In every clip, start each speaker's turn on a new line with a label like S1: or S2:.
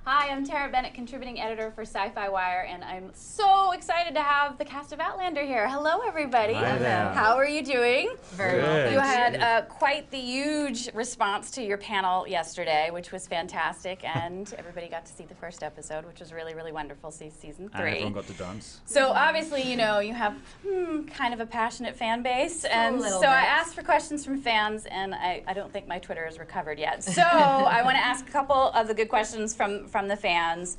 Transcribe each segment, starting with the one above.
S1: Hi, I'm Tara Bennett, contributing editor for SYFYWIRE, and I'm so excited to have the cast of Outlander here. Hello, everybody.
S2: Hi there.
S1: How are you doing?
S2: Very well.
S1: You had quite the huge response to your panel yesterday, which was fantastic, and everybody got to see the first episode, which was really, really wonderful. Season 3.
S2: And everyone got to dance.
S1: So obviously, you know, you have kind of a passionate fan base, and so I asked for questions from fans, and I don't think my Twitter is recovered yet. So I want to ask a couple of the good questions from the fans.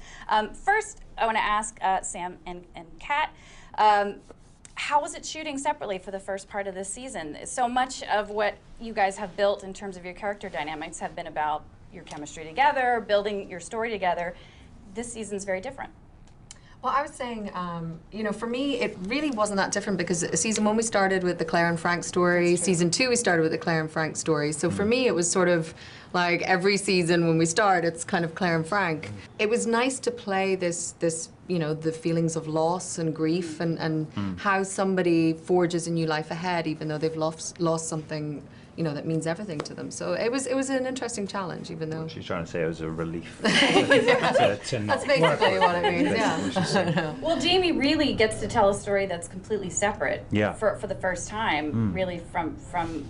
S1: First, I want to ask Sam and Kat, how was it shooting separately for the first part of this season? So much of what you guys have built in terms of your character dynamics have been about your chemistry together, building your story together. This season's very different.
S3: Well, I was saying, you know, for me, it really wasn't that different because season 1 we started with the Claire and Frank story. Season 2 we started with the Claire and Frank story. So for me, it was sort of like every season when we start, it's kind of Claire and Frank. It was nice to play this, you know, the feelings of loss and grief and how somebody forges a new life ahead, even though they've lost something, you know, that means everything to them. So it was an interesting challenge, even though...
S2: She's trying to say it was a relief.
S3: That's basically what it means, yeah.
S1: Well, Jamie really gets to tell a story that's completely separate for the first time, really from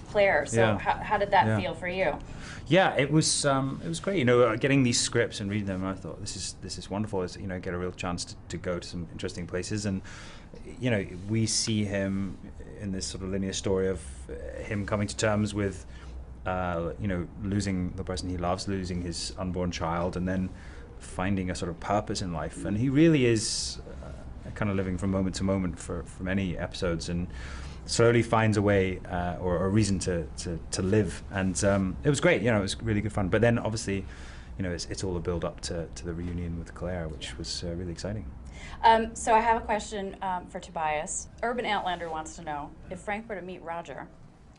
S1: Claire. So how did that feel for you?
S2: Yeah, it was great. You know, getting these scripts and reading them, I thought this is wonderful. It's, you know, get a real chance to go to some interesting places, and you know, we see him in this sort of linear story of him coming to terms with, you know, losing the person he loves, losing his unborn child, and then finding a sort of purpose in life. And he really is kind of living from moment to moment for many episodes, and slowly finds a way or a reason to live. And it was great. You know, it was really good fun. But then obviously, you know, it's all a build up to the reunion with Claire, which was really exciting.
S1: So I have a question for Tobias. Urban Outlander wants to know, if Frank were to meet Roger,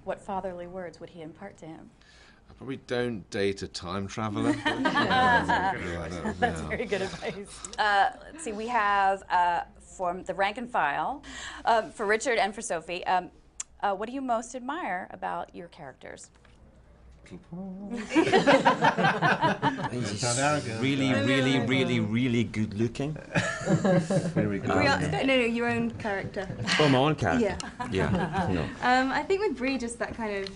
S1: what fatherly words would he impart to him?
S4: I probably don't date a time traveler.
S1: That's very good advice. Let's see, we have from the rank and file, for Richard and for Sophie, what do you most admire about your characters?
S5: really good looking.
S6: Very good. No, your own character.
S5: Oh, my own character? Yeah. No.
S6: I think with Bree, just that kind of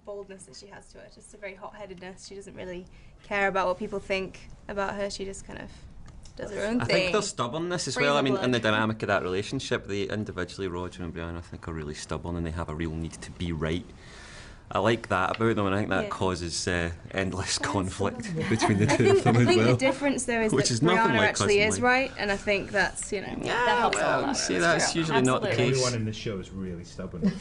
S6: boldness that she has to her, just a very hot-headedness. She doesn't really care about what people think about her. She just kind of does her own thing.
S5: I think there's stubbornness as well. I mean, in the dynamic of that relationship, they individually, Roger and Brianna, I think, are really stubborn, and they have a real need to be right. I like that about them, and I think that causes endless conflict between the two of them as well.
S6: I think the difference, though, is that Brianna actually is right, and I think that's, you know,
S5: that helps a lot. See, that's usually not the case.
S2: Everyone in this show is really stubborn.